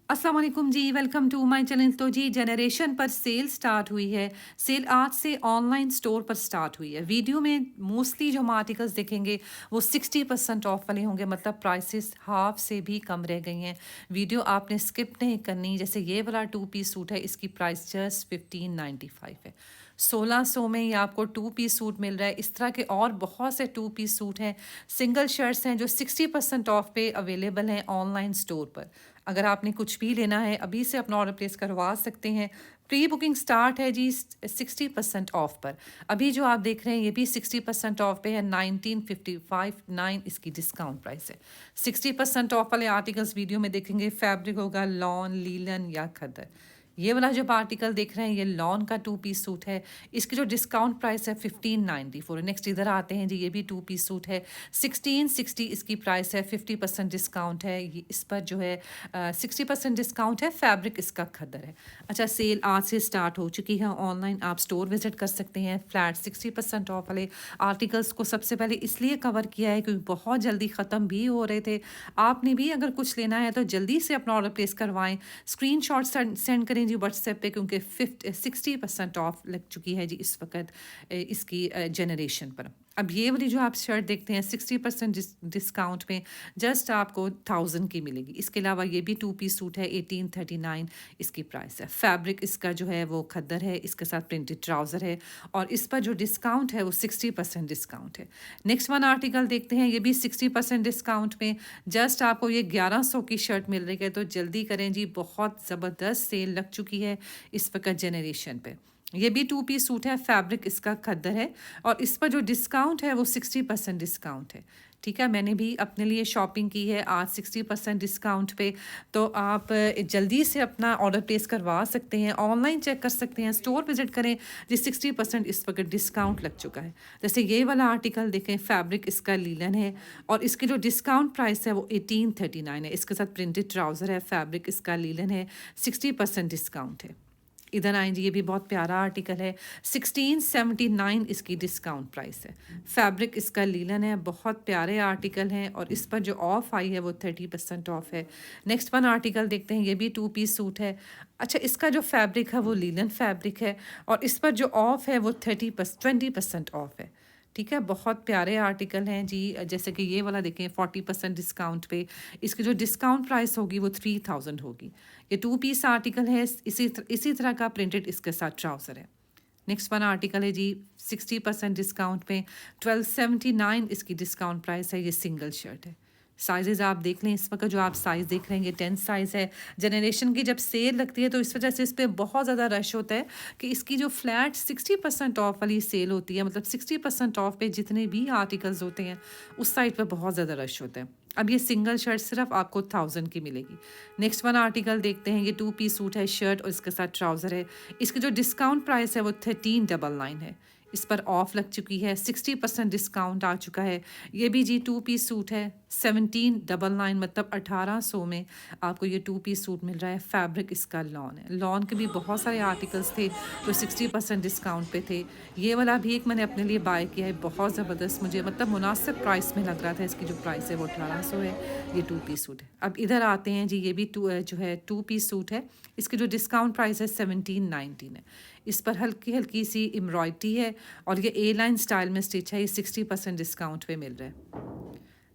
अस्सलाम वालेकुम जी, welcome to my channel. तो जी जनरेशन पर सेल स्टार्ट हुई है। सेल आज से ऑनलाइन स्टोर पर स्टार्ट हुई है। वीडियो में मोस्टली जो हम आर्टिकल्स देखेंगे वो 60% ऑफ वाले होंगे, मतलब प्राइसेस हाफ से भी कम रह गई हैं। वीडियो आपने स्किप नहीं करनी। जैसे ये वाला 2 पीस सूट है, इसकी प्राइस जस्ट 1595 है। 1600 में ये आपको 2 पीस सूट मिल रहा है। इस तरह के और बहुत से 2 पीस सूट हैं, सिंगल शर्ट्स हैं जो 60% ऑफ पे अवेलेबल हैं ऑनलाइन स्टोर पर। अगर आपने कुछ भी लेना है अभी से अपना ऑर्डर प्लेस करवा सकते हैं। प्री बुकिंग स्टार्ट है जी 60% ऑफ पर। अभी जो आप देख रहे हैं ये भी 60% ऑफ पे है। 1955 इसकी डिस्काउंट प्राइस है। 60% ऑफ वाले आर्टिकल्स वीडियो में देखेंगे। फैब्रिक होगा लॉन, लीलन या खद्दर। ये वाला जो आर्टिकल देख रहे हैं ये लॉन का 2 पीस सूट है। इसकी जो डिस्काउंट प्राइस है 1594। नेक्स्ट इधर आते हैं जी, ये भी 2 पीस सूट है। 1660 इसकी प्राइस है। 50% डिस्काउंट है। ये इस पर जो है 60% डिस्काउंट है। फैब्रिक इसका खद्दर है। अच्छा, सेल आज से स्टार्ट हो चुकी है। ऑनलाइन आप स्टोर विजिट कर सकते हैं। फ्लैट 60% ऑफ वाले आर्टिकल्स को सबसे पहले इसलिए कवर किया है क्योंकि बहुत जल्दी ख़त्म भी हो रहे थे। आपने भी अगर कुछ लेना है तो जल्दी से अपना ऑर्डर प्लेस करवाएं। स्क्रीनशॉट सेंड करें जी व्हाट्सएप पे, क्योंकि 60% ऑफ लग चुकी है जी इस वक्त इसकी जनरेशन पर। अब ये वाली जो आप शर्ट देखते हैं 60% डिस्काउंट में जस्ट आपको 1000 की मिलेगी। इसके अलावा ये भी 2 पीस सूट है। 1839 इसकी प्राइस है। फैब्रिक इसका जो है वो खद्दर है, इसके साथ प्रिंटेड ट्राउज़र है और इस पर जो डिस्काउंट है वो 60% डिस्काउंट है। नेक्स्ट वन आर्टिकल देखते हैं, ये भी 60% डिस्काउंट में जस्ट आपको ये 1100 की शर्ट मिल रही है। तो जल्दी करें जी, बहुत ज़बरदस्त सेल लग चुकी है इस वक्त जनरेशन पे। ये भी 2 पीस सूट है। फैब्रिक इसका खद्दर है और इस पर जो डिस्काउंट है वो 60% डिस्काउंट है। ठीक है, मैंने भी अपने लिए शॉपिंग की है आज 60% डिस्काउंट पे। तो आप जल्दी से अपना ऑर्डर प्लेस करवा सकते हैं। ऑनलाइन चेक कर सकते हैं, स्टोर विजिट करें जी। 60% इस वक्त डिस्काउंट लग चुका है। जैसे ये वाला आर्टिकल देखें, फैब्रिक इसका लीलन है और इसकी जो डिस्काउंट प्राइस है वो 1839 है। इसके साथ प्रिंटेड ट्राउज़र है। फैब्रिक इसका लीलन है। 60% डिस्काउंट है। इधर आएँ जी, ये भी बहुत प्यारा आर्टिकल है। 1679 इसकी डिस्काउंट प्राइस है। फैब्रिक इसका लीलन है। बहुत प्यारे आर्टिकल हैं और इस पर जो ऑफ आई है वो 30% ऑफ है। नेक्स्ट वन आर्टिकल देखते हैं, ये भी 2 पीस सूट है। अच्छा, इसका जो फैब्रिक है वो लीलन फैब्रिक है और इस पर जो ऑफ है वो 20% ऑफ है। ठीक है, बहुत प्यारे आर्टिकल हैं जी। जैसे कि ये वाला देखें 40% डिस्काउंट पे। इसकी जो डिस्काउंट प्राइस होगी वो 3000 होगी। ये 2 पीस आर्टिकल है। इसी तरह का प्रिंटेड इसके साथ ट्राउज़र है। नेक्स्ट वन आर्टिकल है जी 60% डिस्काउंट पे। 1279 इसकी डिस्काउंट प्राइस है। ये सिंगल शर्ट है। साइजेज़ आप देख लें, इस वक्त जो आप साइज़ देख रहे हैं ये 10 साइज़ है। जनरेशन की जब सेल लगती है तो इस वजह से इस पर बहुत ज़्यादा रश होता है कि इसकी जो फ्लैट 60% ऑफ वाली सेल होती है, मतलब 60% ऑफ पे जितने भी आर्टिकल्स होते हैं उस साइड पर बहुत ज़्यादा रश होता है। अब ये सिंगल शर्ट सिर्फ आपको 1000 की मिलेगी। नेक्स्ट वन आर्टिकल देखते हैं, ये 2 पीस सूट है। शर्ट और इसके साथ ट्राउज़र है। इसकी जो डिस्काउंट प्राइस है वो 1399 है। इस पर ऑफ लग चुकी है। 60% डिस्काउंट आ चुका है। ये भी जी 2 पीस सूट है। 1799 मतलब 1800 में आपको ये 2 पीस सूट मिल रहा है। फैब्रिक इसका लॉन है। लॉन के भी बहुत सारे आर्टिकल्स थे जो 60% डिस्काउंट पे थे। ये वाला भी एक मैंने अपने लिए बाय किया है। बहुत ज़बरदस्त, मुझे मतलब मुनासिब प्राइस में लग रहा था। इसकी जो प्राइस है वो 1800 है। ये 2 पीस सूट है। अब इधर आते हैं जी, ये भी जो है 2 पीस सूट है। इसकी जो डिस्काउंट प्राइस है 1719 है। इस पर हल्की हल्की सी एम्ब्रॉयडरी है और ये ए लाइन स्टाइल में स्टिच है। ये 60% डिस्काउंट पे मिल रहा है।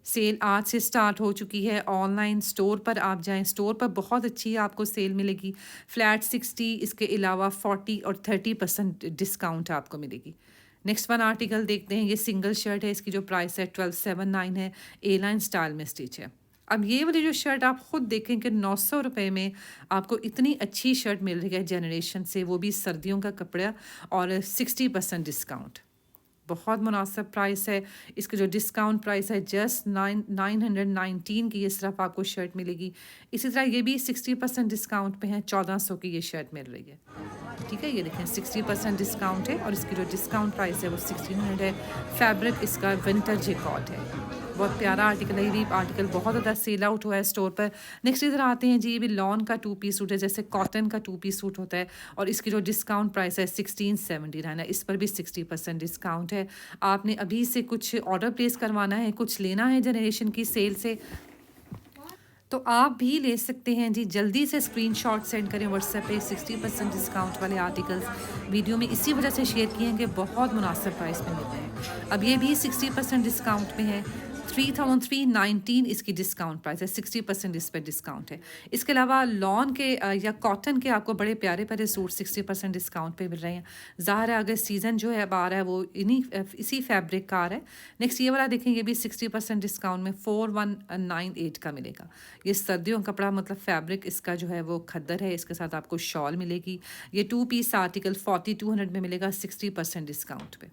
सेल आज से स्टार्ट हो चुकी है। ऑनलाइन स्टोर पर आप जाएं, स्टोर पर बहुत अच्छी आपको सेल मिलेगी। फ्लैट 60, इसके अलावा 40 और 30% डिस्काउंट आपको मिलेगी। नेक्स्ट वन आर्टिकल देखते हैं, ये सिंगल शर्ट है। इसकी जो प्राइस है 1279 है। ए लाइन स्टाइल में स्टिच है। अब ये वाली जो शर्ट आप खुद देखें कि 900 रुपये में आपको इतनी अच्छी शर्ट मिल रही है जनरेशन से, वो भी सर्दियों का कपड़ा और 60% डिस्काउंट। बहुत मुनासिब प्राइस है। इसका जो डिस्काउंट प्राइस है जस्ट 919 की ये सिर्फ आपको शर्ट मिलेगी। इसी तरह ये भी 60% डिस्काउंट पे है। 1400 की ये शर्ट मिल रही है। ठीक है, ये देखें 60% डिस्काउंट है और इसकी जो डिस्काउंट प्राइस है वो 1600 है। फैब्रिक इसका विंटर जैकॉट है। बहुत प्यारा आर्टिकल है। ये भी आर्टिकल बहुत ज़्यादा सेल आउट हुआ है स्टोर पर। नेक्स्ट इधर आते हैं जी, ये भी लॉन का 2 पीस सूट है। जैसे कॉटन का 2 पीस सूट होता है और इसकी जो डिस्काउंट प्राइस है 1679 है। इस पर भी 60% डिस्काउंट है। आपने अभी से कुछ ऑर्डर प्लेस करवाना है, कुछ लेना है जनरेशन की सेल से तो आप भी ले सकते हैं जी, जल्दी से स्क्रीनशॉट सेंड करें व्हाट्सएप पे। 60% डिस्काउंट वाले आर्टिकल्स वीडियो में इसी वजह से शेयर किए हैं कि बहुत मुनासिब प्राइस में मिल रहे हैं। अब ये भी 60% डिस्काउंट में है। 3319 इसकी डिस्काउंट प्राइस है, 60% इस पर डिस्काउंट है। इसके अलावा लॉन के या कॉटन के आपको बड़े प्यारे प्यारे सूट 60% डिस्काउंट पे मिल रहे हैं। ज़ाहिर है अगर सीज़न जो है अब आ रहा है वो इसी फैब्रिक का आ रहा है। नेक्स्ट ये वाला देखेंगे भी 60% डिस्काउंट में 4198 का मिलेगा। ये सर्दियों का कपड़ा मतलब फैब्रिक इसका जो है वो खद्दर है, इसके साथ आपको शॉल मिलेगी। ये 2 पीस आर्टिकल 4200 में मिलेगा 60% डिस्काउंट पे।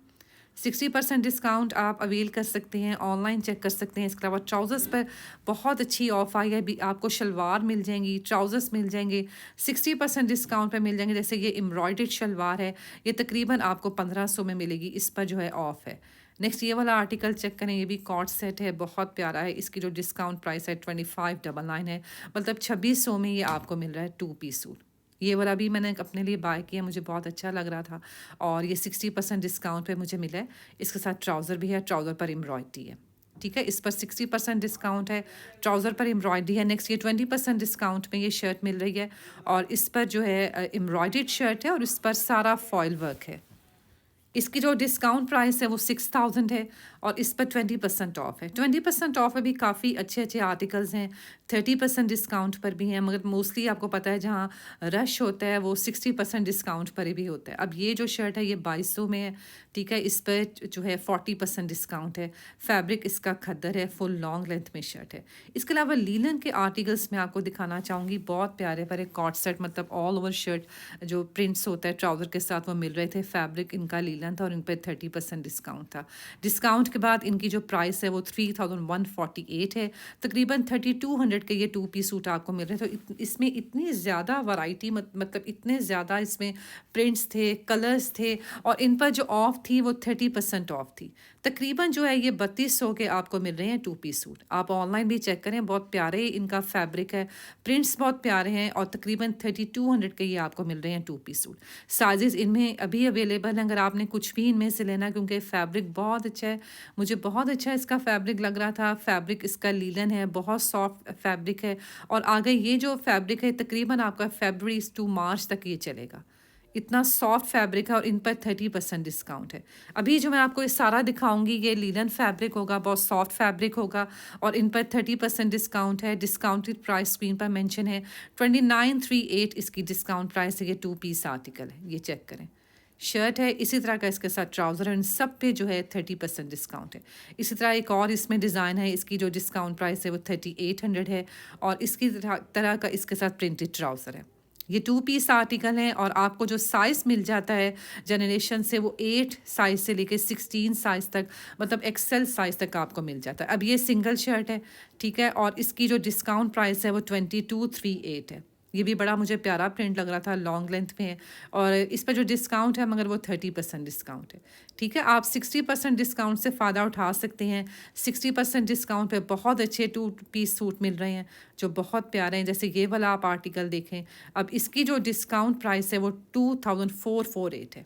60% डिस्काउंट आप अवेल कर सकते हैं, ऑनलाइन चेक कर सकते हैं। इसके अलावा ट्राउज़र्स पर बहुत अच्छी ऑफ आई है, भी आपको शलवार मिल जाएंगी, ट्राउज़र्स मिल जाएंगे 60% डिस्काउंट पे मिल जाएंगे। जैसे ये एम्ब्रॉयडर्ड शलवार है, ये तकरीबन आपको 1500 में मिलेगी, इस पर जो है ऑफ है। नेक्स्ट ये वाला आर्टिकल चेक करें, ये भी कॉट सेट है, बहुत प्यारा है। इसकी जो डिस्काउंट प्राइस है 2599 है, मतलब 2600 में ये आपको मिल रहा है 2 पीस सूट। ये वाला भी मैंने अपने लिए बाय किया, मुझे बहुत अच्छा लग रहा था और ये 60% डिस्काउंट पे मुझे मिला है। इसके साथ ट्राउज़र भी है, ट्राउज़र पर एम्ब्रॉयडरी है, ठीक है। इस पर 60% डिस्काउंट है, ट्राउज़र पर एम्ब्रॉयडरी है। नेक्स्ट ये 20% डिस्काउंट में ये शर्ट मिल रही है और इस पर जो है एम्ब्रॉयडर्ड शर्ट है और इस पर सारा फॉयल वर्क है। इसकी जो डिस्काउंट प्राइस है वो 6000 है और इस पर 20% ऑफ है। 20% ऑफ में भी काफ़ी अच्छे अच्छे आर्टिकल्स हैं, 30% डिस्काउंट पर भी हैं, मगर मोस्टली आपको पता है जहाँ रश होता है वो 60% डिस्काउंट पर भी होता है। अब ये जो शर्ट है ये 2200 में है, ठीक है। इस पर जो है 40% डिस्काउंट है। फैब्रिक इसका खद्दर है, फुल लॉन्ग लेंथ में शर्ट है। इसके अलावा लीलन के आर्टिकल्स मैं आपको दिखाना चाहूँगी, बहुत प्यारे प्यारे कॉट सेट, मतलब ऑल ओवर शर्ट जो प्रिंट्स होता है ट्राउज़र के साथ वो मिल रहे थे। फैब्रिक इनका लीलन था और इन पर 30% डिस्काउंट था। डिस्काउंट के बाद इनकी जो प्राइस है वो 3148 है, तकरीबन 3200 के ये 2 पीस सूट आपको मिल रहे थे। तो इसमें इतनी ज़्यादा वैरायटी, मतलब इतने ज़्यादा इसमें प्रिंट्स थे, कलर्स थे और इन पर जो ऑफ थी वो 30% ऑफ थी। तकरीबन जो है ये 3200 के आपको मिल रहे हैं 2 पीस सूट। आप ऑनलाइन भी चेक करें, बहुत प्यारे इनका फैब्रिक है, प्रिंट्स बहुत प्यारे हैं और तकरीबन 3200 के ये आपको मिल रहे हैं 2 पीस सूट। साइजेस इनमें अभी अवेलेबल हैं, अगर आपने कुछ भी इनमें से लेना, क्योंकि फैब्रिक बहुत अच्छा है, मुझे बहुत अच्छा इसका फैब्रिक लग रहा था। फैब्रिक इसका लीलन है, बहुत सॉफ्ट फैब्रिक है और आगे ये जो फैब्रिक है तकरीबन आपका फरवरी टू मार्च तक ये चलेगा। इतना सॉफ्ट फैब्रिक है और इन पर 30% डिस्काउंट है। अभी जो मैं आपको ये सारा दिखाऊंगी ये लीलन फैब्रिक होगा, बहुत सॉफ्ट फैब्रिक होगा और इन पर 30% डिस्काउंट है। डिस्काउंटेड प्राइस स्क्रीन पर मेंशन है, 2938 इसकी डिस्काउंट प्राइस है। ये 2 पीस आर्टिकल है, ये चेक करें। शर्ट है इसी तरह का, इसके साथ ट्राउज़र है, इन सब पे जो है 30% डिस्काउंट है। इसी तरह एक और इसमें डिज़ाइन है, इसकी जो डिस्काउंट प्राइस है वो 3800 है और इसकी तरह का इसके साथ प्रिंटेड ट्राउज़र है। ये 2 पीस आर्टिकल हैं और आपको जो साइज़ मिल जाता है जनरेशन से वो 8 साइज़ से लेके 16 साइज़ तक, मतलब एक्सेल साइज़ तक आपको मिल जाता है। अब ये सिंगल शर्ट है, ठीक है, और इसकी जो डिस्काउंट प्राइस है वो 2238 है। ये भी बड़ा मुझे प्यारा प्रिंट लग रहा था, लॉन्ग लेंथ में है और इस पर जो डिस्काउंट है मगर वो 30% डिस्काउंट है, ठीक है। आप 60% डिस्काउंट से फ़ायदा उठा सकते हैं। 60% डिस्काउंट पे बहुत अच्छे 2 पीस सूट मिल रहे हैं जो बहुत प्यारे हैं। जैसे ये वाला आप आर्टिकल देखें, अब इसकी जो डिस्काउंट प्राइस है वो 2448 है,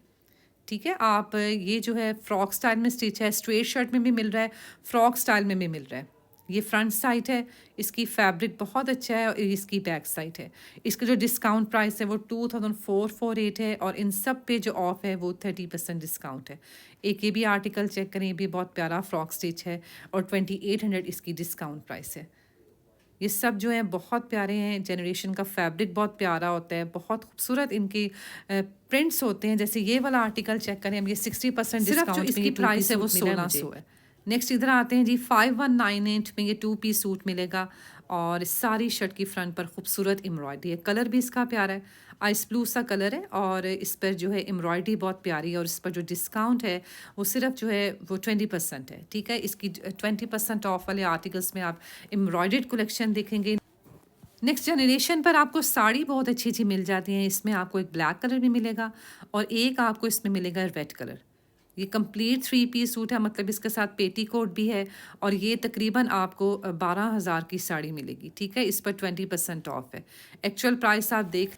ठीक है। आप ये जो है फ्रॉक स्टाइल में स्टिच है, स्ट्रेट शर्ट में भी मिल रहा है, फ्रॉक स्टाइल में भी मिल रहा है। ये फ्रंट साइड है, इसकी फैब्रिक बहुत अच्छा है और इसकी बैक साइड है। इसका जो डिस्काउंट प्राइस है वो 2448 है और इन सब पे जो ऑफ है वो 30% डिस्काउंट है। एक ये भी आर्टिकल चेक करें, ये भी बहुत प्यारा फ्रॉक स्टिच है और 2800 इसकी डिस्काउंट प्राइस है। ये सब जो हैं बहुत प्यारे हैं, जनरेशन का फैब्रिक बहुत प्यारा होता है, बहुत खूबसूरत इनके प्रिंट्स होते हैं। जैसे ये वाला आर्टिकल चेक करें, अब ये 60% डिस्काउंट में इसकी प्राइस है वो 1600 है। नेक्स्ट इधर आते हैं जी, 5198 में ये 2 पीस सूट मिलेगा और सारी शर्ट की फ्रंट पर खूबसूरत एम्ब्रॉयडरी है। कलर भी इसका प्यारा है, आइस ब्लू सा कलर है और इस पर जो है एम्ब्रॉयडरी बहुत प्यारी है और इस पर जो डिस्काउंट है वो सिर्फ जो है वो 20% है, ठीक है। इसकी 20% ऑफ वाले आर्टिकल्स में आप एम्ब्रॉयडर्ड कलेक्शन देखेंगे। नेक्स्ट जनरेशन पर आपको साड़ी बहुत अच्छी अच्छी मिल जाती हैं। इसमें आपको एक ब्लैक कलर भी मिलेगा और एक आपको इसमें मिलेगा रेड कलर। ये कंप्लीट 3 पीस सूट है, मतलब इसके साथ पेटीकोट भी है और ये तकरीबन आपको 12,000 की साड़ी मिलेगी, ठीक है। इस पर 20% ऑफ है। एक्चुअल प्राइस आप देख,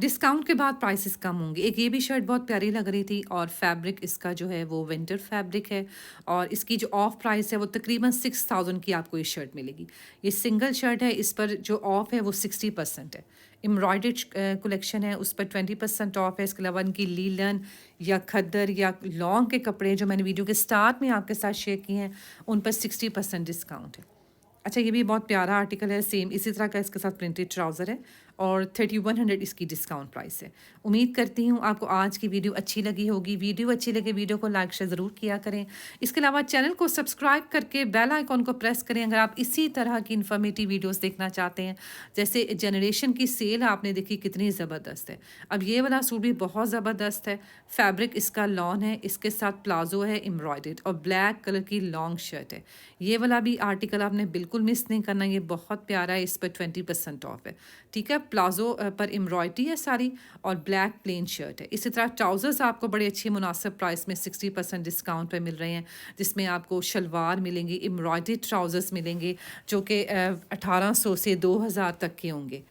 डिस्काउंट के बाद प्राइसेस कम होंगे। एक ये भी शर्ट बहुत प्यारी लग रही थी और फैब्रिक इसका जो है वो विंटर फैब्रिक है और इसकी जो ऑफ प्राइस है वो तकरीबन 6000 की आपको ये शर्ट मिलेगी। ये सिंगल शर्ट है, इस पर जो ऑफ है वो 60% है। एम्ब्रॉयडर्ड कलेक्शन है, उस पर 20% ऑफ है। इसके अलावा इनकी लीलन या खद्दर या लॉन्ग के कपड़े जो मैंने वीडियो के स्टार्ट में आपके साथ शेयर किए हैं उन पर 60% डिस्काउंट है। अच्छा, ये भी बहुत प्यारा आर्टिकल है, सेम इसी तरह का इसके साथ प्रिंटेड ट्राउज़र है और 3100 इसकी डिस्काउंट प्राइस है। उम्मीद करती हूँ आपको आज की वीडियो अच्छी लगी होगी। वीडियो अच्छी लगे वीडियो को लाइक शेयर ज़रूर किया करें। इसके अलावा चैनल को सब्सक्राइब करके बेल आइकॉन को प्रेस करें अगर आप इसी तरह की इन्फॉर्मेटिव वीडियोस देखना चाहते हैं। जैसे जनरेशन की सेल आपने देखी कितनी ज़बरदस्त है। अब ये वाला सूट भी बहुत ज़बरदस्त है। फैब्रिक इसका लॉन है, इसके साथ प्लाजो है एम्ब्रॉयडर्ड और ब्लैक कलर की लॉन्ग शर्ट है। ये वाला भी आर्टिकल आपने बिल्कुल मिस नहीं करना, ये बहुत प्यारा है। इस पर 20% ऑफ है। ठीक है, प्लाजो पर एम्ब्रॉयडरी है सारी और ब्लैक प्लेन शर्ट है। इसी तरह ट्राउज़र्स आपको बड़े अच्छे मुनासिब प्राइस में 60% डिस्काउंट पे मिल रहे हैं, जिसमें आपको शलवार मिलेंगी, एम्ब्रॉयडरी ट्राउज़र्स मिलेंगे जो कि 1800 से 2000 तक के होंगे।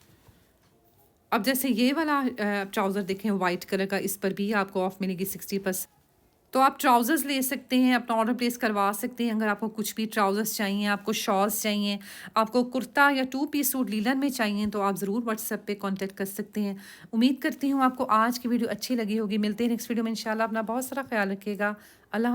अब जैसे ये वाला ट्राउज़र देखें वाइट कलर का, इस पर भी आपको ऑफ मिलेगी 60%। तो आप ट्राउज़र्स ले सकते हैं, अपना ऑर्डर प्लेस करवा सकते हैं। अगर आपको कुछ भी ट्राउज़र्स चाहिए, आपको शॉल्स चाहिए, आपको कुर्ता या 2 पीस सूट लीलन में चाहिए तो आप ज़रूर व्हाट्सएप पे कांटेक्ट कर सकते हैं। उम्मीद करती हूँ आपको आज की वीडियो अच्छी लगी होगी। मिलते हैं नेक्स्ट वीडियो में इंशाल्लाह। अपना बहुत सारा ख्याल रखिएगा। अल्लाह